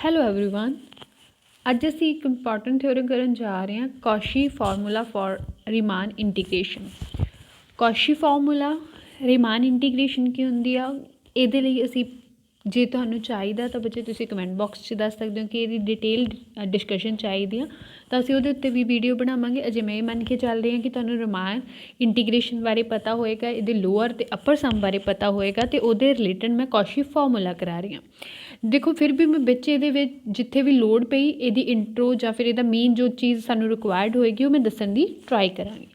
Hello everyone. ਅੱਜ ਅਸੀਂ ਇੱਕ ਇੰਪੋਰਟੈਂਟ ਥਿਓਰਮ ਕਰਨ ਜਾ ਰਹੇ ਹਾਂ, Cauchy formula for Riemann integration. Cauchy formula Riemann integration ਕੀ ਹੁੰਦੀ ਆ, ਇਹਦੇ ਲਈ ਅਸੀਂ ਜੇ ਤੁਹਾਨੂੰ ਚਾਹੀਦਾ ਤਾਂ ਬੱਚੇ ਤੁਸੀਂ ਕਮੈਂਟ ਬਾਕਸ 'ਚ ਦੱਸ ਸਕਦੇ ਹੋ ਕਿ ਇਹਦੀ ਡਿਟੇਲ ਡਿਸਕਸ਼ਨ ਚਾਹੀਦੀ ਆ ਤਾਂ ਅਸੀਂ ਉਹਦੇ ਉੱਤੇ ਵੀ ਵੀਡੀਓ ਬਣਾਵਾਂਗੇ। ਅਜੇ ਮੈਂ ਇਹ ਮੰਨ ਕੇ ਚੱਲ ਰਹੀ ਹਾਂ ਕਿ ਤੁਹਾਨੂੰ ਰੀਮਾਨ ਇੰਟੀਗ੍ਰੇਸ਼ਨ ਬਾਰੇ ਪਤਾ ਹੋਏਗਾ, ਇਹਦੇ ਲੋਅਰ ਅਤੇ ਅੱਪਰ ਸਮ ਬਾਰੇ ਪਤਾ ਹੋਏਗਾ ਅਤੇ ਉਹਦੇ ਰਿਲੇਟਡ ਮੈਂ ਕੌਸ਼ੀ ਫਾਰਮੂਲਾ ਕਰਾ ਰਹੀ ਹਾਂ। ਦੇਖੋ ਫਿਰ ਵੀ ਮੈਂ ਵਿੱਚ ਇਹਦੇ ਵਿੱਚ ਜਿੱਥੇ ਵੀ ਲੋੜ ਪਈ ਇਹਦੀ ਇੰਟਰੋ ਜਾਂ ਫਿਰ ਇਹਦਾ ਮੇਨ ਜੋ ਚੀਜ਼ ਸਾਨੂੰ ਰਿਕੁਆਇਰਡ ਹੋਏਗੀ ਉਹ ਮੈਂ ਦੱਸਣ ਦੀ ਟਰਾਈ ਕਰਾਂਗੀ।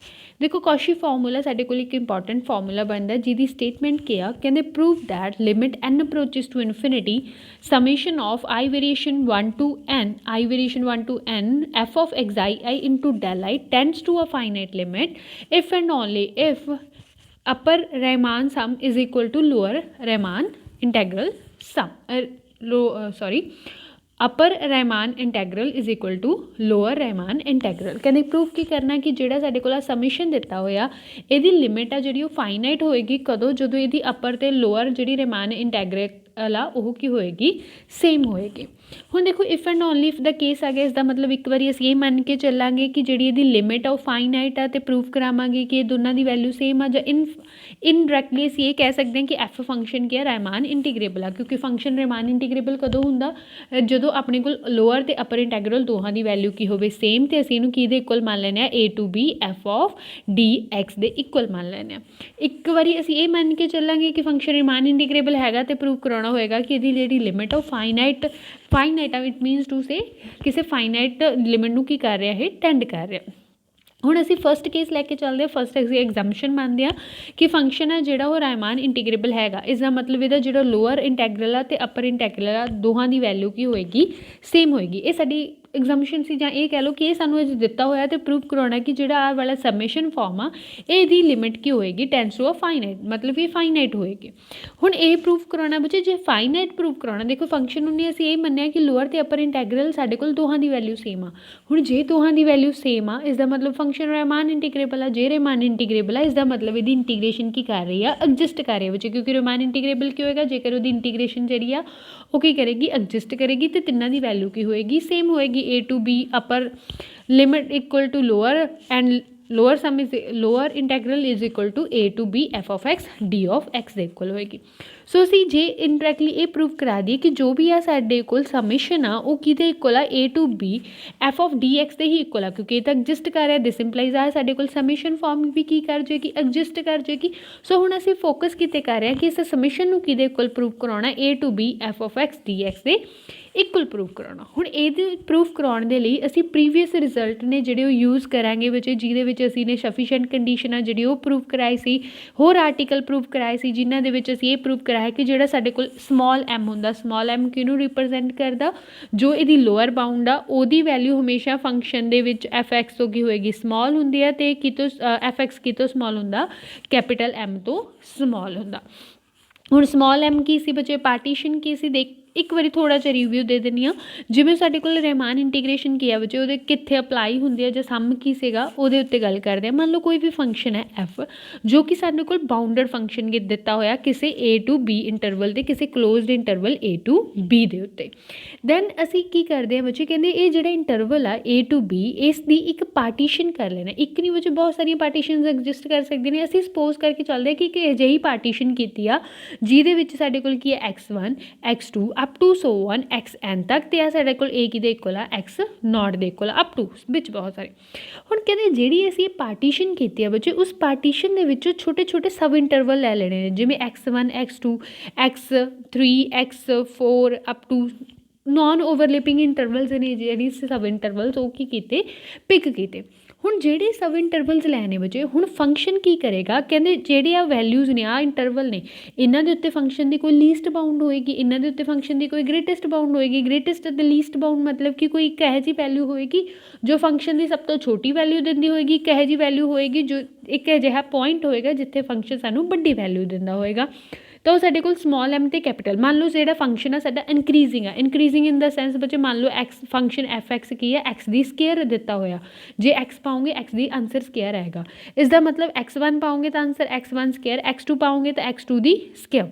ਦੇਖੋ ਕੌਸ਼ੀ ਫਾਰਮੂਲਾ ਸਾਡੇ ਕੋਲ ਇੱਕ ਇੰਪੋਰਟੈਂਟ ਫਾਰਮੂਲਾ ਬਣਦਾ ਜਿਹਦੀ ਸਟੇਟਮੈਂਟ ਕੀ ਆ, ਕਹਿੰਦੇ prove that limit n approaches to infinity summation of i variation 1 to n f of xi into del i tends to a finite limit if and only if upper Riemann sum is equal to lower Riemann integral sum upper Riemann integral is equal to lower Riemann integral. कहते proof की करना कि जो साढ़े को submission दिता होया यदी लिमिट आ जी फाइनाइट होएगी कदों जो ये अपर तो लोअर जी रैमान इंटैगरल आ वो की होएगी सेम होएगी। हुण देखो if and only if the case आ गया, इसका मतलब एक बार असीं ये मन के चलांगे कि जी ये लिमिट आ फाइनाइट आ तो प्रूफ करावांगे कि दोनों की वैल्यू सेम आ, इनडायरैक्टली असीं ये कह सकते हैं कि एफ फंक्शन क्या रैमान इंटीग्रेबल आ, क्योंकि फंक्शन रैमान इंटीग्रेबल कदों हुंदा जो अपने को लोअर तो अपर इंटैगरल दोहां की वैल्यू की होवे सेम, तो असीं इहनूं किहदे इक्वल मान लैंदे आ A to B F of D X दे इक्वल मान लैंदे आ। एक बार असीं ये मन के चलांगे कि फंक्शन रैमान इंटीग्रेबल हैगा तो प्रूफ कराउणा होएगा कि इहदी जिहड़ी लिमिट आ फाइनाइट आ, इट मीनस टू से किसी फाइनाइट लिमिट नूं की कर रहा है टेंड कर रहा। हुण असीं फस्ट केस लैके चलते हैं, फस्ट असीं एग्जाम्पशन मानते हैं कि फंक्शन है जिहड़ा वो रैमान इंटीग्रेबल हैगा, इसका मतलब इहदा जिहड़ा लोअर इंटैगरल आ ते अपर इंटैगरल आ दोहां की वैल्यू की होएगी सेम होएगी। ये साडी एग्जाम्पशन सी जां ये कह लो कि ये सानूं अज दिता होया तो प्रूफ कराउणा कि जिहड़ा आ वाला सबमिशन फॉर्म आ इहदी लिमिट की होएगी टेंड्स टू अ फाइनाइट, मतलब ये फाइनाइट होएगी। हुण ये प्रूफ कराउणा बच्चे जे फाइनाइट प्रूफ कराउणा, देखो फंक्शन नूं असीं ये मन्निया कि लोअर ते अपर इंटैगरल साडे कोल दोहां की वैल्यू सेम आ। हुण जे दोहां की वैल्यू सेम आ इसका मतलब फंक्शन रैमान इंटीग्रेबल आ, जे रैमान इंटीग्रेबल आ इसका मतलब इसकी इंटीग्रेशन की कर रही है एडजस्ट कर रही है बच्चे, क्योंकि रैमान इंटीग्रेबल की होएगा जेकर उसकी इंटीग्रेशन जी आ वो की करेगी एडजस्ट करेगी तो तिन्ना की वैल्यू की होएगी सेम होएगी। A to B upper limit equal to lower and lower sum is lower integral is equal to A to B F of X D of X के इक्वल होएगी। सो असीं जे इनडायरैक्टली ये प्रूफ करा दिए कि जो भी आ साडे कोल सबमिशन आ वो किहदे इक्वल आ A to B F of D X दे ही इक्वल आ, क्योंकि ये तो एडजस्ट कर रहा दिस इंप्लाइज आ साडे कोल सबमिशन फॉर्म भी की कर जाएगी एडजस्ट कर जाएगी। सो हुण असीं फोकस किते कर रहे हैं कि इस सबमिशन नूं किहदे इक्वल प्रूफ कराउणा A to B F of X D X दे इक्वल प्रूफ कराउणा। हुण इहदे प्रूफ कराउण दे लई असीं प्रीवियस रिजल्ट ने जिहड़े वो यूज़ करांगे बच्चे, जिहदे विच असीं ने सफिशेंट कंडीशन आ जिहड़ी वो प्रूफ कराई सी, होर आर्टिकल प्रूफ कराए सी जिन्हां दे विच असीं ये प्रूफ कराया कि जिहड़ा साडे कोल स्मॉल एम हुंदा, स्मॉल एम किहनूं रिप्रजेंट करदा जो इहदी लोअर बाउंड आ ओहदी वैल्यू हमेशा फंक्शन दे विच एफ एक्स तो की होएगी स्मॉल हुंदी आ ते कितों एफ एक्स कितों स्मॉल हुंदा कैपिटल एम तो स्मॉल हुंदा। हुण स्मॉल एम की सी बच्चे पार्टीशन की सी देख एक बार थोड़ा जिहा रिव्यू दे दिंदी हां। जिवें साडे कोल रैमान इंटीग्रेशन किया बच्चे उहदे कित्थे अपलाई हुंदी है जां सम की सीगा उहदे उत्ते गल करदे हां। मान लो कोई भी फंक्शन है एफ जो कि साडे कोल बाउंडड फंक्शन दिता होया किसी ए टू बी इंटरवल ते किसी closed interval A to B दे उत्ते, दैन असीं की करदे हां बच्चे कहंदे ये जिहड़ा इंटरवल आ ए टू बी इसदी एक पार्टीशन कर लेना। एक नहीं बच्चे बहुत सारियां पार्टीशनस एग्जिस्ट कर सकदे ने। असीं सपोज करके चलदे कि एक अजिही पार्टीशन कीती आ जिहदे विच साडे कोल की है x1 x2 up to so on X N तक, तो यह साढ़े कोल ए किहदे इक्वल आ एक्स नॉट दे इक्वल अप टू विच बहुत सारे। हुण कहंदे जिहड़ी असीं पार्टीशन कीती है बच्चे उस पार्टीशन दे विचों छोटे छोटे सब इंटरवल लै लेने ने, जिवें x1 x2 x3 x4 up to non overlapping intervals ने जिहड़ी सब इंटरवल्स वो की कीते पिक कीते। हुण जिहड़े सब इंटरवल्स लैने बचे हुण फंक्शन की करेगा, कहंदे जिहड़े आ वैल्यूज़ ने आ इंटरवल ने इन्हां दे उत्ते फंक्शन की कोई लीस्ट बाउंड होएगी, इन्हां दे उत्ते फंक्शन की कोई ग्रेटेस्ट बाउंड होएगी। ग्रेटेस्ट ते लीस्ट बाउंड मतलब कि कोई एक इहो जी वैल्यू होएगी जो फंक्शन की सब तो छोटी वैल्यू दिंदी होएगी, एक इहो जी वैल्यू होएगी जो एक अजिहा पॉइंट होएगा जिथे फंक्शन सानूं वड्डी वैल्यू दिंदा होएगा। तो साडे कोल स्मॉल एम ते कैपिटल मान लो जिहड़ा फंक्शन है साडा इनक्रीजिंग इन द सेंस बच्चे मान लो एक्स फंक्शन एफ एक्स की है एक्स दी स्केयर दिता होया, जे एक्स पाओगे एक्स दी आंसर स्केयर आएगा। इसका मतलब x1 पाओगे तो आंसर x1 स्केयर, x2 पाओगे तो x2 दी स्केयर।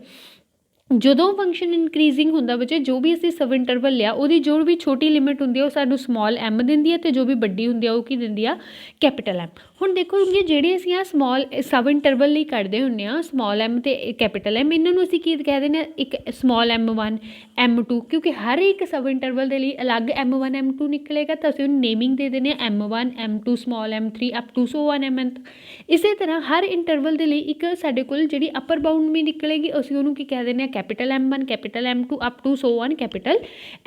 ਜਦੋਂ ਫੰਕਸ਼ਨ ਇਨਕਰੀਜ਼ਿੰਗ ਹੁੰਦਾ ਬੱਚੇ, ਜੋ ਵੀ ਅਸੀਂ ਸਬ ਇੰਟਰਵਲ ਲਿਆ ਉਹਦੀ ਜੋ ਵੀ ਛੋਟੀ ਲਿਮਿਟ ਹੁੰਦੀ ਆ ਉਹ ਸਾਨੂੰ ਸਮਾਲ ਐਮ ਦਿੰਦੀ ਹੈ, ਅਤੇ ਜੋ ਵੀ ਵੱਡੀ ਹੁੰਦੀ ਆ ਉਹ ਕੀ ਦਿੰਦੀ ਆ, ਕੈਪੀਟਲ ਐਮ। ਹੁਣ ਦੇਖੋ ਕਿ ਜਿਹੜੇ ਅਸੀਂ ਆ ਸਮਾਲ ਸਬ ਇੰਟਰਵਲ ਲਈ ਕੱਢਦੇ ਹੁੰਦੇ ਹਾਂ ਸਮਾਲ ਐਮ ਅਤੇ ਕੈਪੀਟਲ ਐਮ, ਇਹਨਾਂ ਨੂੰ ਅਸੀਂ ਕੀ ਕਹਿ ਦਿੰਦੇ ਹਾਂ, ਇੱਕ ਸਮਾਲ M1 M2, ਕਿਉਂਕਿ ਹਰ ਇੱਕ ਸਬ ਇੰਟਰਵਲ ਦੇ ਲਈ ਅਲੱਗ M1 M2 ਨਿਕਲੇਗਾ, ਤਾਂ ਅਸੀਂ ਉਹਨੂੰ ਨੇਮਿੰਗ ਦੇ ਦਿੰਦੇ ਹਾਂ M1 M2 small M3 up to so on Mn। ਇਸੇ ਤਰ੍ਹਾਂ ਹਰ ਇੰਟਰਵਲ ਦੇ ਲਈ ਇੱਕ ਸਾਡੇ ਕੋਲ ਜਿਹੜੀ ਅਪਰ ਬਾਊਂਡ ਵੀ ਨਿਕਲੇਗੀ, ਅਸੀਂ ਉਹਨੂੰ ਕੀ ਕਹਿ ਦਿੰਦੇ ਹਾਂ, capital M1 capital M2 up to so on capital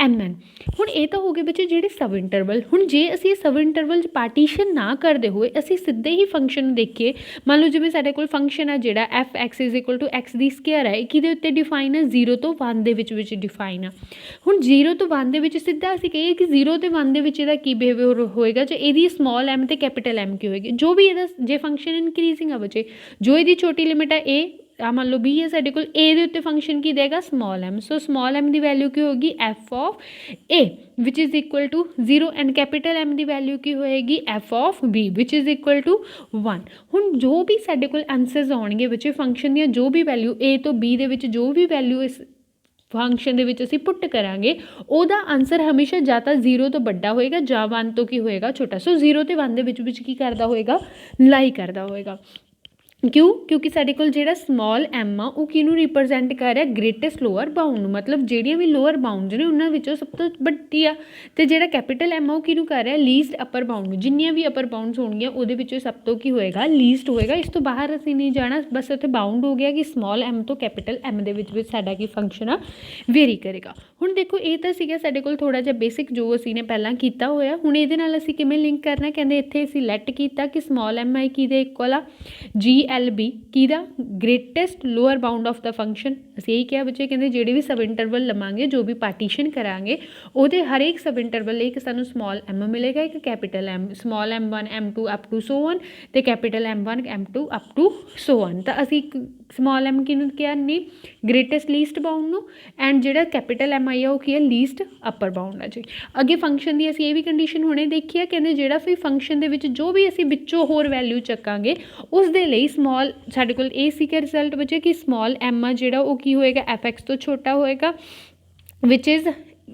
Mn। ਹੁਣ ਇਹ ਤਾਂ ਹੋ ਗਏ ਬੱਚੇ ਜਿਹੜੇ ਸਬ ਇੰਟਰਵਲ। ਹੁਣ ਜੇ ਅਸੀਂ ਸਬ ਇੰਟਰਵਲ 'ਚ ਪਾਰਟੀਸ਼ਨ ਨਾ ਕਰਦੇ ਹੋਏ ਅਸੀਂ ਸਿੱਧੇ ਹੀ ਫੰਕਸ਼ਨ ਦੇਖੀਏ, ਮੰਨ ਲਓ ਜਿਵੇਂ ਸਾਡੇ ਕੋਲ ਫੰਕਸ਼ਨ ਹੈ ਜਿਹੜਾ f(x) = x ਦੀ ਸਕੁਅਰ ਹੈ, ਇਹ ਕਿਹਦੇ ਉੱਤੇ ਡਿਫਾਈਨ ਹੈ, 0 ਤੋਂ 1 ਦੇ ਵਿੱਚ ਡਿਫਾਈਨ ਆ। ਹੁਣ 0 ਤੋਂ 1 ਦੇ ਵਿੱਚ ਸਿੱਧਾ ਅਸੀਂ ਕਹੀਏ ਕਿ 0 ਤੇ 1 ਦੇ ਵਿੱਚ ਇਹਦਾ ਕੀ ਬਿਹੇਵੀਅਰ ਹੋਏਗਾ, ਜੇ ਇਹਦੀ ਸਮਾਲ ਐਮ ਤੇ ਕੈਪੀਟਲ ਐਮ ਕੀ ਹੋਏਗੀ, ਜੋ ਵੀ ਇਹਦਾ ਜੇ ਫੰਕਸ਼ਨ ਇਨਕਰੀਜ਼ਿੰਗ ਆ ਬੱਚੇ, ਜੋ ਇਹਦੀ ਛੋਟੀ ਲਿਮਿਟ ਹੈ a, ਆ ਮੰਨ ਲਓ b ਹੈ ਸਾਡੇ ਕੋਲ, a ਦੇ ਉੱਤੇ ਫੰਕਸ਼ਨ ਕੀ ਦੇਗਾ, ਸਮਾਲ ਐਮ। ਸੋ ਸਮਾਲ ਐਮ ਦੀ ਵੈਲਿਊ ਕੀ ਹੋਗੀ, f(a) which is equal to 0, and capital M the value ਕੀ ਹੋਏਗੀ, f(b) which is equal to 1। ਹੁਣ ਜੋ ਵੀ ਸਾਡੇ ਕੋਲ ਆਂਸਰਸ ਆਉਣਗੇ ਬੱਚੇ ਫੰਕਸ਼ਨ ਦੀਆਂ, ਜੋ ਵੀ ਵੈਲਿਊ a ਤੋਂ b ਦੇ ਵਿੱਚ ਜੋ ਵੀ ਵੈਲਿਊ ਇਸ ਫੰਕਸ਼ਨ ਦੇ ਵਿੱਚ ਅਸੀਂ ਪੁੱਟ ਕਰਾਂਗੇ, ਉਹਦਾ ਆਂਸਰ ਹਮੇਸ਼ਾ ਜਾਂ ਤਾਂ 0 ਤੋਂ ਵੱਡਾ ਹੋਏਗਾ ਜਾਂ 1 ਤੋਂ ਕੀ ਹੋਏਗਾ, ਛੋਟਾ। ਸੋ 0 ਤੇ 1 ਦੇ ਵਿੱਚ ਕੀ ਕਰਦਾ ਹੋਏਗਾ, ਲਾਈ ਕਰਦਾ ਹੋਏਗਾ। ਕਿਉਂ? ਕਿਉਂਕਿ ਸਾਡੇ ਕੋਲ ਜਿਹੜਾ ਸਮਾਲ ਐਮ ਆ ਉਹ ਕਿਹਨੂੰ ਰਿਪਰਜੈਂਟ ਕਰ ਰਿਹਾ, ਗ੍ਰੇਟੈਸਟ ਲੋਅਰ ਬਾਊਂਡ ਨੂੰ, ਮਤਲਬ ਜਿਹੜੀਆਂ ਵੀ ਲੋਅਰ ਬਾਊਂਡਸ ਨੇ ਉਹਨਾਂ ਵਿੱਚੋਂ ਸਭ ਤੋਂ ਵੱਡੀ ਆ। ਅਤੇ ਜਿਹੜਾ ਕੈਪੀਟਲ ਐਮ ਆ ਉਹ ਕਿਹਨੂੰ ਕਰ ਰਿਹਾ, ਲੀਸਟ ਅਪਰ ਬਾਊਂਡ ਨੂੰ। ਜਿੰਨੀਆਂ ਵੀ ਅਪਰ ਬਾਊਂਡਸ ਹੋਣਗੀਆਂ ਉਹਦੇ ਵਿੱਚੋਂ ਸਭ ਤੋਂ ਕੀ ਹੋਏਗਾ, ਲੀਸਟ ਹੋਏਗਾ। ਇਸ ਤੋਂ ਬਾਹਰ ਅਸੀਂ ਨਹੀਂ ਜਾਣਾ, ਬਸ ਉੱਥੇ ਬਾਊਂਡ ਹੋ ਗਿਆ ਕਿ ਸਮਾਲ ਐਮ ਤੋਂ ਕੈਪੀਟਲ ਐਮ ਦੇ ਵਿੱਚ ਸਾਡਾ ਕੀ ਫੰਕਸ਼ਨ ਆ, ਵੇਰੀ ਕਰੇਗਾ। ਹੁਣ ਦੇਖੋ ਇਹ ਤਾਂ ਸੀਗਾ ਸਾਡੇ ਕੋਲ ਥੋੜ੍ਹਾ ਜਿਹਾ ਬੇਸਿਕ ਜੋ ਅਸੀਂ ਨੇ ਪਹਿਲਾਂ ਕੀਤਾ ਹੋਇਆ। ਹੁਣ ਇਹਦੇ ਨਾਲ ਅਸੀਂ ਕਿਵੇਂ ਲਿੰਕ ਕਰਨਾ, ਕਹਿੰਦੇ ਇੱਥੇ ਅਸੀਂ ਲੈਟ ਕੀਤਾ ਕਿ ਸਮਾਲ ਐਮ ਆਈ ਕਿਹਦੇ ਇਕੁਅਲ ਆ, GLB ਕਿਹਦਾ, greatest lower bound of the function. ਅਸੀਂ ਇਹੀ ਕਿਹਾ ਬੱਚੇ, ਕਹਿੰਦੇ ਜਿਹੜੇ ਵੀ ਸਬ ਇੰਟਰਵਲ ਲਵਾਂਗੇ, ਜੋ ਵੀ ਪਾਰਟੀਸ਼ਨ ਕਰਾਂਗੇ, ਉਹਦੇ ਹਰੇਕ ਸਬ ਇੰਟਰਵਲ ਲਈ ਇੱਕ ਸਾਨੂੰ ਸਮਾਲ ਐਮ ਮਿਲੇਗਾ, ਇੱਕ capital M, small M1 M2 up to so on, ਅਤੇ capital M1 M2 up to so on. ਤਾਂ ਅਸੀਂ ਸਮਾਲ ਐਮ ਕਿਹਨੂੰ ਕਿਹਾ ਨਹੀਂ, ਗ੍ਰੇਟੈਸਟ ਲੀਸਟ ਬਾਊਂਡ ਨੂੰ, ਐਂਡ ਜਿਹੜਾ ਕੈਪੀਟਲ ਐਮ ਆਈ ਆ ਉਹ ਕੀ ਹੈ, ਲੀਸਟ ਅਪਰ ਬਾਊਂਡ ਆ ਜੀ। ਅੱਗੇ ਫੰਕਸ਼ਨ ਦੀ ਅਸੀਂ ਇਹ ਵੀ ਕੰਡੀਸ਼ਨ ਹੁਣੇ ਦੇਖੀ ਆ, ਕਹਿੰਦੇ ਜਿਹੜਾ ਵੀ ਫੰਕਸ਼ਨ ਦੇ ਵਿੱਚ ਜੋ ਵੀ ਅਸੀਂ ਵਿੱਚੋਂ ਹੋਰ ਵੈਲਿਊ ਚੱਕਾਂਗੇ ਉਸ ਦੇ ਲਈ ਸਮਾਲ, ਸਾਡੇ ਕੋਲ ਇਹ ਸੀਗਾ ਰਿਜ਼ਲਟ ਬੱਚੇ ਕਿ ਸਮਾਲ ਐਮ ਆ ਜਿਹੜਾ ਉਹ ਕੀ ਹੋਏਗਾ, f(x) ਤੋਂ ਛੋਟਾ ਹੋਏਗਾ, ਵਿਚ ਇਜ਼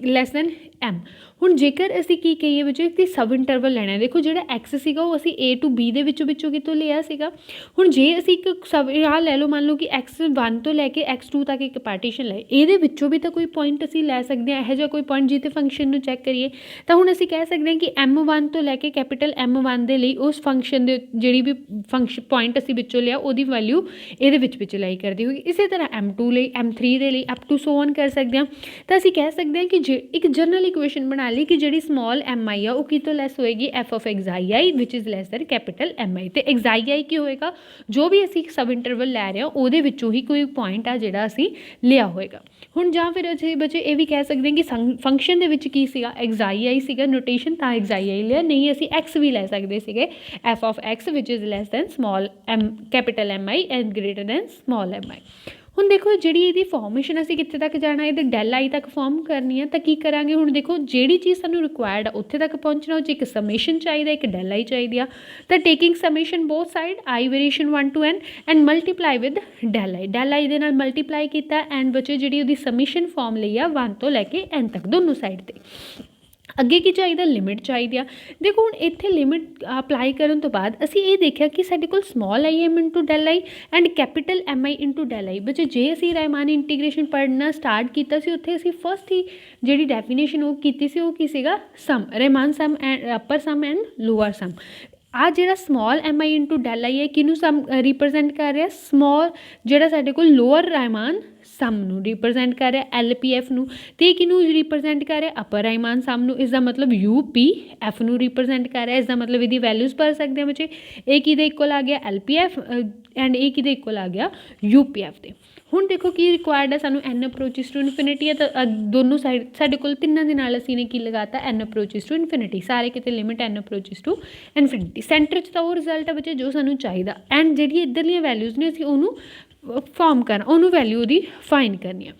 ਲੈਸ ਦੈਨ m। ਹੁਣ ਜੇਕਰ ਅਸੀਂ ਕੀ ਕਹੀਏ ਬੱਚੇ ਕਿ ਸਬ ਇੰਟਰਵਲ ਲੈਣਾ, ਦੇਖੋ ਜਿਹੜਾ x ਸੀਗਾ ਉਹ ਅਸੀਂ a to b ਦੇ ਵਿੱਚੋਂ ਕਿਤੋਂ ਲਿਆ ਸੀਗਾ। ਹੁਣ ਜੇ ਅਸੀਂ ਇੱਕ ਸਬ ਆਹ ਲੈ ਲਓ, ਮੰਨ ਲਓ ਕਿ x1 ਤੋਂ ਲੈ ਕੇ x2 ਤੱਕ ਇੱਕ ਪਾਰਟੀਸ਼ਨ ਲਏ, ਇਹਦੇ ਵਿੱਚੋਂ ਵੀ ਤਾਂ ਕੋਈ ਪੁਆਇੰਟ ਅਸੀਂ ਲੈ ਸਕਦੇ ਹਾਂ, ਇਹੋ ਜਿਹਾ ਕੋਈ ਪੁਆਇੰਟ ਜਿਹਦੇ ਫੰਕਸ਼ਨ ਨੂੰ ਚੈੱਕ ਕਰੀਏ। ਤਾਂ ਹੁਣ ਅਸੀਂ ਕਹਿ ਸਕਦੇ ਹਾਂ ਕਿ M1 ਤੋਂ ਲੈ ਕੇ ਕੈਪੀਟਲ M1 ਦੇ ਲਈ ਉਸ ਫੰਕਸ਼ਨ ਦੇ ਜਿਹੜੀ ਵੀ ਫੰਕਸ਼ਨ ਪੁਆਇੰਟ ਅਸੀਂ ਵਿੱਚੋਂ ਲਿਆ ਉਹਦੀ ਵੈਲਿਊ ਇਹਦੇ ਵਿੱਚ ਲਾਈ ਕਰਦੀ ਹੋਈ। ਇਸੇ ਤਰ੍ਹਾਂ M2 ਲਈ, M3 ਦੇ ਲਈ ਅਪ ਟੂ ਸੋ ਔਨ ਕਰ ਸਕਦੇ ਹਾਂ। ਤਾਂ ਅਸੀਂ ਕਹਿ ਸਕਦੇ ਹਾਂ ਕਿ ਜੇ ਇੱਕ ਜਨਰਲ ਇਕੁਏਸ਼ਨ ਬਣਾ ਲਈ ਕਿ ਜਿਹੜੀ ਸਮਾਲ ਐਮ ਆਈ ਆ ਉਹ ਕਿਤੋਂ ਲੈਸ ਹੋਏਗੀ, f(xi) which is less than capital M I. ਅਤੇ xi ਕੀ ਹੋਏਗਾ, ਜੋ ਵੀ ਅਸੀਂ ਸਬ ਇੰਟਰਵਲ ਲੈ ਰਹੇ ਹਾਂ ਉਹਦੇ ਵਿੱਚੋਂ ਹੀ ਕੋਈ ਪੁਆਇੰਟ ਆ ਜਿਹੜਾ ਅਸੀਂ ਲਿਆ ਹੋਏਗਾ। ਹੁਣ ਜਾਂ ਫਿਰ ਅਸੀਂ ਬੱਚੇ ਇਹ ਵੀ ਕਹਿ ਸਕਦੇ ਹਾਂ ਕਿ ਫੰਕਸ਼ਨ ਦੇ ਵਿੱਚ ਕੀ ਸੀਗਾ, xi ਸੀਗਾ ਨੋਟੇਸ਼ਨ, ਤਾਂ xi ਲਿਆ, ਨਹੀਂ ਅਸੀਂ x ਵੀ ਲੈ ਸਕਦੇ ਸੀਗੇ, f(x) ਵਿਚ is less than small M capital M I and greater than small M I. ਹੁਣ ਦੇਖੋ ਜਿਹੜੀ ਇਹਦੀ ਫਾਰਮੇਸ਼ਨ ਅਸੀਂ ਕਿੱਥੇ ਤੱਕ ਜਾਣਾ, ਇਹਦੇ ਡੈਲ ਆਈ ਤੱਕ ਫਾਰਮ ਕਰਨੀ ਹੈ। ਤਾਂ ਕੀ ਕਰਾਂਗੇ, ਹੁਣ ਦੇਖੋ ਜਿਹੜੀ ਚੀਜ਼ ਸਾਨੂੰ ਰਿਕੁਆਇਰਡ ਆ ਉੱਥੇ ਤੱਕ ਪਹੁੰਚਣਾ, ਉਹ 'ਚ ਇੱਕ ਸਮੇਸ਼ਨ ਚਾਹੀਦਾ, ਇੱਕ ਡੈਲ ਆਈ ਚਾਹੀਦੀ ਆ। ਤਾਂ taking summation both side i variation 1 to n and multiply with del I ਦੇ ਨਾਲ ਮਲਟੀਪਲਾਈ ਕੀਤਾ, ਐਂਡ ਬੱਚੇ ਜਿਹੜੀ ਉਹਦੀ ਸਮੇਸ਼ਨ ਫਾਰਮ ਲਈ ਆ 1 ਤੋਂ ਲੈ ਕੇ n ਤੱਕ ਦੋਨੋਂ ਸਾਈਡ 'ਤੇ। ਅੱਗੇ ਕੀ ਚਾਹੀਦਾ, ਲਿਮਿਟ ਚਾਹੀਦੀ ਆ। ਦੇਖੋ ਹੁਣ ਇੱਥੇ ਲਿਮਿਟ ਅਪਲਾਈ ਕਰਨ ਤੋਂ ਬਾਅਦ ਅਸੀਂ ਇਹ ਦੇਖਿਆ ਕਿ ਸਾਡੇ ਕੋਲ small I M into del I and capital M I into del I. ਬੱਚੇ ਜੇ ਅਸੀਂ ਰਾਇਮਾਨੀ ਇੰਟੀਗ੍ਰੇਸ਼ਨ ਪੜ੍ਹਨਾ ਸਟਾਰਟ ਕੀਤਾ ਸੀ, ਉੱਥੇ ਅਸੀਂ ਫਸਟ ਹੀ ਜਿਹੜੀ ਡੈਫੀਨੇਸ਼ਨ ਉਹ ਕੀਤੀ ਸੀ ਉਹ ਕੀ ਸੀਗਾ, sum, Riemann sum and upper sum and lower sum. ਆਹ ਜਿਹੜਾ small M I into del I ਹੈ ਕਿਹਨੂੰ ਸਮ ਰਿਪਰਜੈਂਟ ਕਰ ਰਿਹਾ, ਸਮਾਲ ਜਿਹੜਾ ਸਾਡੇ ਕੋਲ ਲੋਅਰ ਰਾਇਮਾਨ ਸਮ ਨੂੰ ਰਿਪਰਜੈਂਟ ਕਰ ਰਿਹਾ, LPF ਨੂੰ, ਅਤੇ ਕਿਹਨੂੰ ਰਿਪਰਜੈਂਟ ਕਰ ਰਿਹਾ, ਅਪਰ ਰਾਇਮਾਨ ਸਮ ਨੂੰ। ਇਸ ਦਾ ਮਤਲਬ UPF ਨੂੰ ਰਿਪਰਜੈਂਟ ਕਰ ਰਿਹਾ। ਇਸ ਦਾ ਮਤਲਬ ਇਹਦੀ ਵੈਲਿਊਜ਼ ਭਰ ਸਕਦੇ ਹਾਂ ਬੱਚੇ, ਇਹ ਕਿਹਦੇ ਇਕੁਅਲ ਆ ਗਿਆ, LPF, ਐਂਡ ਇਹ ਕਿਹਦੇ ਇਕੁਅਲ ਆ ਗਿਆ, UPF ਦੇ। ਹੁਣ ਦੇਖੋ ਕੀ ਰਿਕੁਆਇਰਡ ਹੈ ਸਾਨੂੰ, n ਅਪਰੋਚਿਸ ਟੂ ਇਨਫਿਨਿਟੀ ਹੈ, ਤਾਂ ਦੋਨੋਂ ਸਾਈਡ ਸਾਡੇ ਕੋਲ ਤਿੰਨਾਂ ਦੇ ਨਾਲ ਅਸੀਂ ਨੇ ਕੀ ਲਗਾਤਾ, n ਅਪਰੋਚਿਸ ਟੂ ਇਨਫਿਨਿਟੀ, ਸਾਰੇ ਕਿਤੇ limit n approaches to infinity. Center 'ਚ ਤਾਂ ਉਹ ਰਿਜ਼ਲਟ ਹੈ ਬੱਚੇ ਜੋ ਸਾਨੂੰ ਚਾਹੀਦਾ, ਐਂਡ ਜਿਹੜੀ ਇੱਧਰਲੀਆਂ ਵੈਲਿਊਜ਼ ਨੇ ਅਸੀਂ ਉਹਨੂੰ ਫਾਰਮ ਕਰਨਾ, ਉਹਨੂੰ ਵੈਲਿਊ ਉਹਦੀ ਫਾਈਂਡ ਕਰਨੀ ਆ।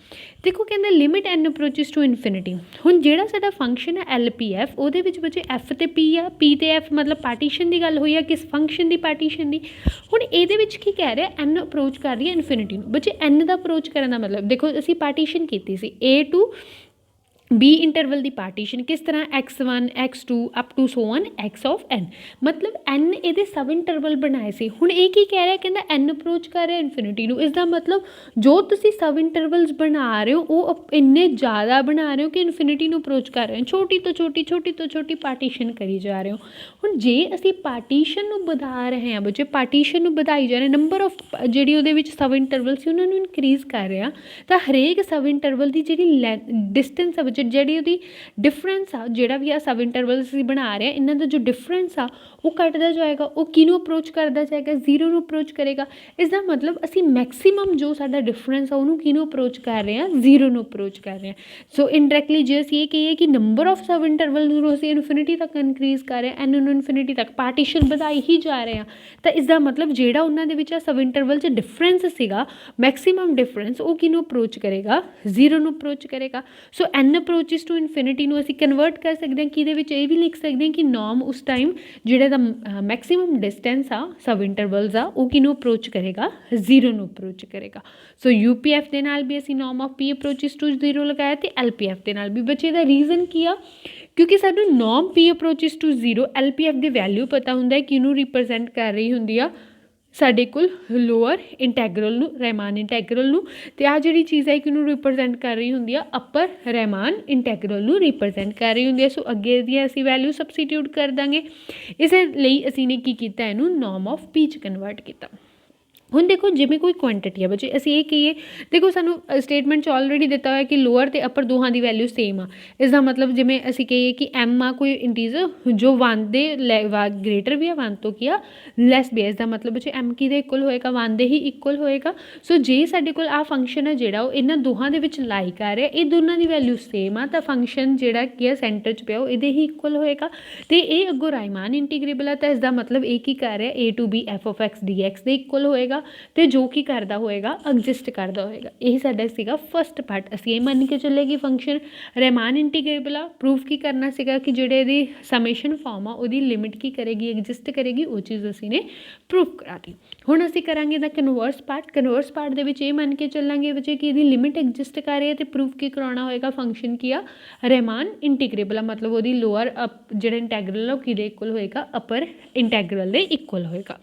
ਦੇਖੋ ਕਹਿੰਦੇ ਲਿਮਿਟ ਐਨ ਅਪਰੋਚਿਸ ਟੂ ਇਨਫਿਨਿਟੀ। ਹੁਣ ਜਿਹੜਾ ਸਾਡਾ ਫੰਕਸ਼ਨ ਹੈ LPF, ਉਹਦੇ ਵਿੱਚ ਬੱਚੇ F ਤੇ P ਆ, P ਤੇ F ਮਤਲਬ ਪਾਰਟੀਸ਼ਨ ਦੀ ਗੱਲ ਹੋਈ ਆ, ਕਿਸ ਫੰਕਸ਼ਨ ਦੀ ਪਾਰਟੀਸ਼ਨ ਦੀ। ਹੁਣ ਇਹਦੇ ਵਿੱਚ ਕੀ ਕਹਿ ਰਿਹਾ, ਐਨ ਅਪਰੋਚ ਕਰ ਰਹੀ ਹੈ ਇਨਫਿਨਿਟੀ ਨੂੰ। ਬੱਚੇ ਐਨ ਦਾ ਅਪਰੋਚ ਕਰਨ ਦਾ ਮਤਲਬ ਦੇਖੋ ਅਸੀਂ ਪਾਰਟੀਸ਼ਨ ਕੀਤੀ ਸੀ A to B ਇੰਟਰਵਲ ਦੀ ਪਾਰਟੀਸ਼ਨ ਕਿਸ ਤਰ੍ਹਾਂ x1 x2 up to so on x of n, ਮਤਲਬ n ਇਹਦੇ ਸਬ ਇੰਟਰਵਲ ਬਣਾਏ ਸੀ। ਹੁਣ ਇਹ ਕੀ ਕਹਿ ਰਿਹਾ, ਕਹਿੰਦਾ n ਅਪਰੋਚ ਕਰ ਰਿਹਾ ਇਨਫਿਨਿਟੀ ਨੂੰ। ਇਸ ਦਾ ਮਤਲਬ ਜੋ ਤੁਸੀਂ ਸਬ ਇੰਟਰਵਲਸ ਬਣਾ ਰਹੇ ਹੋ ਉਹ ਇੰਨੇ ਜ਼ਿਆਦਾ ਬਣਾ ਰਹੇ ਹੋ ਕਿ ਇਨਫਿਨਿਟੀ ਨੂੰ ਅਪਰੋਚ ਕਰ ਰਹੇ ਹੋ, ਛੋਟੀ ਤੋਂ ਛੋਟੀ ਪਾਰਟੀਸ਼ਨ ਕਰੀ ਜਾ ਰਹੇ ਹੋ। ਹੁਣ ਜੇ ਅਸੀਂ ਪਾਰਟੀਸ਼ਨ ਨੂੰ ਵਧਾ ਰਹੇ ਹਾਂ ਬੱਚੇ, ਪਾਰਟੀਸ਼ਨ ਨੂੰ ਵਧਾਈ ਜਾ ਰਹੇ, ਨੰਬਰ ਆਫ ਜਿਹੜੀ ਉਹਦੇ ਵਿੱਚ ਸਬ ਇੰਟਰਵਲ ਸੀ ਉਹਨਾਂ ਨੂੰ ਇਨਕਰੀਜ਼ ਕਰ ਰਹੇ ਹਾਂ, ਤਾਂ ਹਰੇਕ ਸਬ ਇੰਟਰਵਲ ਦੀ ਜਿਹੜੀ ਡਿਸਟੈਂਸ ਆ ਜਿਹੜੀ ਉਹਦੀ ਡਿਫਰੈਂਸ ਆ, ਜਿਹੜਾ ਵੀ ਆ ਸਬ ਇੰਟਰਵਲ ਅਸੀਂ ਬਣਾ ਰਹੇ ਹਾਂ, ਇਹਨਾਂ ਦਾ ਜੋ ਡਿਫਰੈਂਸ ਆ ਉਹ ਘੱਟਦਾ ਜਾਏਗਾ। ਉਹ ਕਿਹਨੂੰ ਅਪਰੋਚ ਕਰਦਾ ਜਾਏਗਾ, 0 ਨੂੰ ਅਪਰੋਚ ਕਰੇਗਾ। ਇਸ ਦਾ ਮਤਲਬ ਅਸੀਂ ਮੈਕਸੀਮਮ ਜੋ ਸਾਡਾ ਡਿਫਰੈਂਸ ਆ ਉਹਨੂੰ ਕਿਹਨੂੰ ਅਪਰੋਚ ਕਰ ਰਹੇ ਹਾਂ, 0 ਨੂੰ ਅਪਰੋਚ ਕਰ ਰਹੇ ਹਾਂ। ਸੋ ਇਨਡਾਇਰੈਕਟਲੀ ਜੇ ਅਸੀਂ ਇਹ ਕਹੀਏ ਕਿ ਨੰਬਰ ਆਫ ਸਬ ਇੰਟਰਵਲ ਨੂੰ ਅਸੀਂ ਇਨਫਿਨਿਟੀ ਤੱਕ ਇਨਕਰੀਜ਼ ਕਰ ਰਹੇ ਹਾਂ, n ਨੂੰ ਇਨਫਿਨਿਟੀ ਤੱਕ ਪਾਰਟੀਸ਼ਨ ਵਧਾਈ ਹੀ ਜਾ ਰਹੇ ਹਾਂ, ਤਾਂ ਇਸ ਦਾ ਮਤਲਬ ਜਿਹੜਾ ਉਹਨਾਂ ਦੇ ਵਿੱਚ ਆ ਸਬ ਇੰਟਰਵਲ 'ਚ ਡਿਫਰੈਂਸ ਸੀਗਾ, ਮੈਕਸੀਮਮ ਡਿਫਰੈਂਸ, ਉਹ ਕਿਹਨੂੰ ਅਪਰੋਚ ਕਰੇਗਾ, 0 ਨੂੰ ਅਪਰੋਚ ਕਰੇਗਾ। ਸੋ n ਅਪਰੋਚਿਸ ਟੂ ਇਨਫਿਨਿਟੀ ਨੂੰ ਅਸੀਂ ਕਨਵਰਟ ਕਰ ਸਕਦੇ ਹਾਂ ਕਿ ਇਹਦੇ ਵਿੱਚ ਇਹ ਵੀ ਲਿਖ ਸਕਦੇ ਹਾਂ ਕਿ ਨੋਰਮ ਉਸ ਟਾਈਮ ਜਿਹੜੇ ਦਾ ਮੈਕਸੀਮਮ ਡਿਸਟੈਂਸ ਆ ਸਬ ਇੰਟਰਵਲਸ ਆ ਉਹ ਕਿਹਨੂੰ ਅਪਰੋਚ ਕਰੇਗਾ, 0 ਨੂੰ ਅਪਰੋਚ ਕਰੇਗਾ। ਸੋ UPF ਦੇ ਨਾਲ ਵੀ ਅਸੀਂ ਨੋਰਮ ਆਫ P ਅਪਰੋਚਿਸ ਟੂ 0 ਲਗਾਇਆ ਅਤੇ LPF ਦੇ ਨਾਲ ਵੀ। ਬੱਚੇ ਦਾ ਰੀਜ਼ਨ ਕੀ ਆ, ਕਿਉਂਕਿ ਸਾਨੂੰ norm P ਅਪਰੋਚਿਸ to 0 LPF the value ਪਤਾ ਹੁੰਦਾ ਹੈ ਕਿਹਨੂੰ ਰਿਪਰਜੈਂਟ ਕਰ ਰਹੀ ਹੁੰਦੀ ਆ, ਸਾਡੇ ਕੋਲ ਲੋਅਰ ਇੰਟੈਗਰਲ ਨੂੰ, ਰਹਿਮਾਨ ਇੰਟੈਗਰਲ ਨੂੰ, ਅਤੇ ਆਹ ਜਿਹੜੀ ਚੀਜ਼ ਹੈ ਕਿਹਨੂੰ ਰਿਪਰਜੈਂਟ ਕਰ ਰਹੀ ਹੁੰਦੀ ਆ, ਅਪਰ ਰਹਿਮਾਨ ਇੰਟੈਗਰਲ ਨੂੰ ਰਿਪਰਜੈਂਟ ਕਰ ਰਹੀ ਹੁੰਦੀ ਹੈ। ਸੋ ਅੱਗੇ ਦੀਆਂ ਅਸੀਂ ਵੈਲਿਊ ਸਬਸਟੀਟਿਊਟ ਕਰ ਦਾਂਗੇ। ਇਸੇ ਲਈ ਅਸੀਂ ਨੇ ਕੀ ਕੀਤਾ, ਇਹਨੂੰ ਨੋਰਮ ਆਫ P 'ਚ ਕਨਵਰਟ ਕੀਤਾ। ਹੁਣ ਦੇਖੋ ਜਿਵੇਂ ਕੋਈ ਕੁਆਂਟਿਟੀ ਆ ਬੱਚੇ, ਅਸੀਂ ਇਹ ਕਹੀਏ, ਦੇਖੋ ਸਾਨੂੰ ਸਟੇਟਮੈਂਟ 'ਚ ਆਲਰੇਡੀ ਦਿੱਤਾ ਹੋਇਆ ਕਿ ਲੋਅਰ ਅਤੇ ਅਪਰ ਦੋਹਾਂ ਦੀ ਵੈਲਿਊ ਸੇਮ ਆ। ਇਸ ਦਾ ਮਤਲਬ ਜਿਵੇਂ ਅਸੀਂ ਕਹੀਏ ਕਿ M ਆ ਕੋਈ ਇੰਟੀਜ਼ਰ ਜੋ 1 ਦੇ ਗ੍ਰੇਟਰ ਵੀ ਆ, 1 ਤੋਂ ਕੀ ਆ ਲੈਸ ਵੀ ਆ। ਇਸ ਦਾ ਮਤਲਬ ਬੱਚੇ M ਕਿਹਦੇ ਇਕੁਅਲ ਹੋਏਗਾ, 1 ਦੇ ਹੀ ਇਕੁਅਲ ਹੋਏਗਾ। ਸੋ ਜੇ ਸਾਡੇ ਕੋਲ ਆਹ ਫੰਕਸ਼ਨ ਹੈ ਜਿਹੜਾ ਉਹ ਇਹਨਾਂ ਦੋਹਾਂ ਦੇ ਵਿੱਚ ਲਾਈ ਕਰ ਰਿਹਾ, ਇਹ ਦੋਨਾਂ ਦੀ ਵੈਲਿਊ ਸੇਮ ਆ, ਤਾਂ ਫੰਕਸ਼ਨ ਜਿਹੜਾ ਕੀ ਆ ਸੈਂਟਰ 'ਚ ਪਿਆ ਉਹ ਇਹਦੇ ਹੀ ਇਕੁਅਲ ਹੋਏਗਾ, ਅਤੇ ਇਹ ਅੱਗੋਂ ਰਾਈਮਾਨ ਇੰਟੀਗ੍ਰੇਬਲ ਆ। ਤਾਂ ਇਸ ਦਾ ਮਤਲਬ ਇਹ ਕੀ ਕਰ ਰਿਹਾ, A to B f of x dx ਦੇ ਇਕੁਅਲ ਹੋਏਗਾ, ਅਤੇ ਜੋ ਕੀ ਕਰਦਾ ਹੋਏਗਾ, ਐਗਜ਼ਿਸਟ ਕਰਦਾ ਹੋਏਗਾ। ਇਹੀ ਸਾਡਾ ਸੀਗਾ ਫਸਟ ਪਾਰਟ। ਅਸੀਂ ਇਹ ਮੰਨ ਕੇ ਚੱਲੇ ਕਿ ਫੰਕਸ਼ਨ ਰਹਿਮਾਨ ਇੰਟੀਗ੍ਰੇਬਲ ਆ। ਪ੍ਰੂਫ ਕੀ ਕਰਨਾ ਸੀਗਾ ਕਿ ਜਿਹੜੇ ਇਹਦੀ ਸਮੇਸ਼ਨ ਫਾਰਮ ਆ ਉਹਦੀ ਲਿਮਿਟ ਕੀ ਕਰੇਗੀ, ਐਗਜ਼ਿਸਟ ਕਰੇਗੀ। ਉਹ ਚੀਜ਼ ਅਸੀਂ ਨੇ ਪ੍ਰੂਫ ਕਰਾਤੀ। ਹੁਣ ਅਸੀਂ ਕਰਾਂਗੇ ਦਾ ਕਨਵਰਸ ਪਾਰਟ। ਕਨਵਰਸ ਪਾਰਟ ਦੇ ਵਿੱਚ ਇਹ ਮੰਨ ਕੇ ਚੱਲਾਂਗੇ ਬੱਚੇ ਕਿ ਇਹਦੀ ਲਿਮਿਟ ਐਗਜ਼ਿਸਟ ਕਰ ਰਹੀ ਹੈ, ਅਤੇ ਪ੍ਰੂਫ ਕੀ ਕਰਾਉਣਾ ਹੋਏਗਾ, ਫੰਕਸ਼ਨ ਕੀ ਆ, ਰਹਿਮਾਨ ਇੰਟੀਗ੍ਰੇਬਲ ਆ, ਮਤਲਬ ਉਹਦੀ ਲੋਅਰ ਜਿਹੜਾ ਇੰਟੈਗਰਲ ਆ ਉਹ ਕਿਹਦੇ ਇਕੁਅਲ ਹੋਏਗਾ, ਅਪਰ ਇੰਟੈਗਰਲ ਦੇ ਇਕੁਅਲ ਹੋਏਗਾ।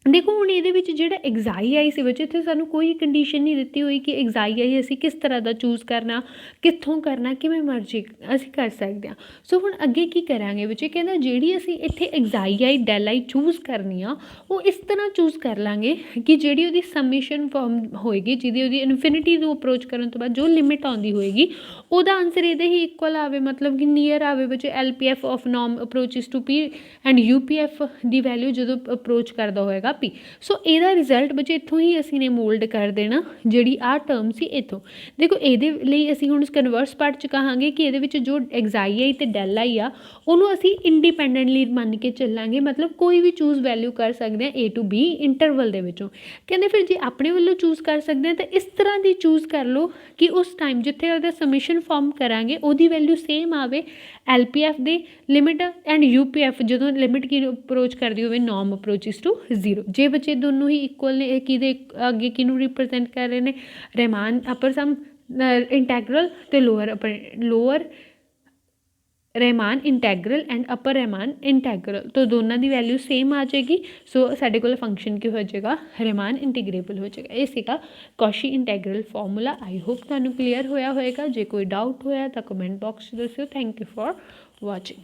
ਦੇਖੋ ਹੁਣ ਇਹਦੇ ਵਿੱਚ ਜਿਹੜਾ ਐਗਜ਼ਾਈ ਆਈ ਸੀ ਬੱਚੇ, ਇੱਥੇ ਸਾਨੂੰ ਕੋਈ ਕੰਡੀਸ਼ਨ ਨਹੀਂ ਦਿੱਤੀ ਹੋਈ ਕਿ ਐਗਜ਼ਾਈ ਆਈ ਅਸੀਂ ਕਿਸ ਤਰ੍ਹਾਂ ਦਾ ਚੂਜ਼ ਕਰਨਾ, ਕਿੱਥੋਂ ਕਰਨਾ, ਕਿਵੇਂ ਮਰਜ਼ੀ ਅਸੀਂ ਕਰ ਸਕਦੇ ਹਾਂ। ਸੋ ਹੁਣ ਅੱਗੇ ਕੀ ਕਰਾਂਗੇ ਬੱਚੇ, ਕਹਿੰਦਾ ਜਿਹੜੀ ਅਸੀਂ ਇੱਥੇ ਐਗਜ਼ਾਈ ਆਈ ਡੈਲ ਆਈ ਚੂਜ਼ ਕਰਨੀ ਆ, ਉਹ ਇਸ ਤਰ੍ਹਾਂ ਚੂਜ਼ ਕਰ ਲਾਂਗੇ ਕਿ ਜਿਹੜੀ ਉਹਦੀ ਸਮੇਸ਼ਨ ਫਾਰਮ ਹੋਏਗੀ, ਜਿਹਦੀ ਉਹਦੀ ਇਨਫਿਨਿਟੀ ਨੂੰ ਅਪਰੋਚ ਕਰਨ ਤੋਂ ਬਾਅਦ ਜੋ ਲਿਮਿਟ ਆਉਂਦੀ ਹੋਏਗੀ, ਉਹਦਾ ਆਨਸਰ ਇਹਦੇ ਹੀ ਇਕੁਅਲ ਆਵੇ, ਮਤਲਬ ਕਿ ਨੀਅਰ ਆਵੇ ਬੱਚੇ। LPF of norm approaches to P and UPF ਦੀ ਵੈਲਿਊ ਜਦੋਂ ਅਪਰੋਚ ਕਰਦਾ ਹੋਏਗਾ P। ਸੋ ਇਹਦਾ ਰਿਜ਼ਲਟ ਬੱਚੇ ਇੱਥੋਂ ਹੀ ਅਸੀਂ ਨੇ ਮੋਲਡ ਕਰ ਦੇਣਾ, ਜਿਹੜੀ ਆਹ ਟਰਮ ਸੀ ਇੱਥੋਂ। ਦੇਖੋ ਇਹਦੇ ਲਈ ਅਸੀਂ ਹੁਣ ਕਨਵਰਸ ਪਾਰਟ 'ਚ ਕਹਾਂਗੇ ਕਿ ਇਹਦੇ ਵਿੱਚ ਜੋ ਐਗਜ਼ਾਈ ਆਈ ਅਤੇ ਡੈਲ ਆਈ ਆ ਉਹਨੂੰ ਅਸੀਂ ਇੰਡੀਪੈਂਡੈਂਟਲੀ ਮੰਨ ਕੇ ਚੱਲਾਂਗੇ, ਮਤਲਬ ਕੋਈ ਵੀ ਚੂਜ਼ ਵੈਲਿਊ ਕਰ ਸਕਦੇ ਹਾਂ A to B ਇੰਟਰਵਲ ਦੇ ਵਿੱਚੋਂ। ਕਹਿੰਦੇ ਫਿਰ ਜੇ ਆਪਣੇ ਵੱਲੋਂ ਚੂਜ਼ ਕਰ ਸਕਦੇ ਹਾਂ ਤਾਂ ਇਸ ਤਰ੍ਹਾਂ ਦੀ ਚੂਜ਼ ਕਰ ਲਓ ਕਿ ਉਸ ਟਾਈਮ ਜਿੱਥੇ ਉਹਦਾ ਸਮੇਸ਼ਨ ਫਾਰਮ ਕਰਾਂਗੇ ਉਹਦੀ ਵੈਲਿਊ ਸੇਮ ਆਵੇ, LPF the limit and UPF ਜਦੋਂ ਲਿਮਿਟ ਕੀ ਅਪਰੋਚ ਕਰਦੀ ਹੋਵੇ, ਨੋਰਮ ਅਪਰੋਚਿਸ ਟੂ 0। ਜੇ ਬੱਚੇ ਦੋਨੋਂ ਹੀ ਇਕੁਅਲ ਨੇ, ਇਹ ਕਿਹਦੇ ਅੱਗੇ ਕਿਹਨੂੰ ਰਿਪਰਜੈਂਟ ਕਰ ਰਹੇ ਨੇ, ਰਹਿਮਾਨ ਅਪਰ ਸਮ ਇੰਟੈਗਰਲ ਅਤੇ lower Rahman integral and upper Rahman integral, ਤਾਂ ਦੋਨਾਂ ਦੀ ਵੈਲਿਊ ਸੇਮ ਆ ਜਾਏਗੀ। ਸੋ ਸਾਡੇ ਕੋਲ ਫੰਕਸ਼ਨ ਕੀ ਹੋ ਜਾਏਗਾ, ਰਹਿਮਾਨ ਇੰਟੀਗ੍ਰੇਬਲ ਹੋ ਜਾਏਗਾ। ਇਹ ਸੀਗਾ ਕੌਸ਼ੀ ਇੰਟੈਗਰਲ ਫਾਰਮੂਲਾ। ਆਈ ਹੋਪ ਤੁਹਾਨੂੰ ਕਲੀਅਰ ਹੋਇਆ ਹੋਏਗਾ। ਜੇ ਕੋਈ ਡਾਊਟ ਹੋਇਆ ਤਾਂ ਕਮੈਂਟ ਬਾਕਸ 'ਚ ਦੱਸਿਓ। Thank you for watching.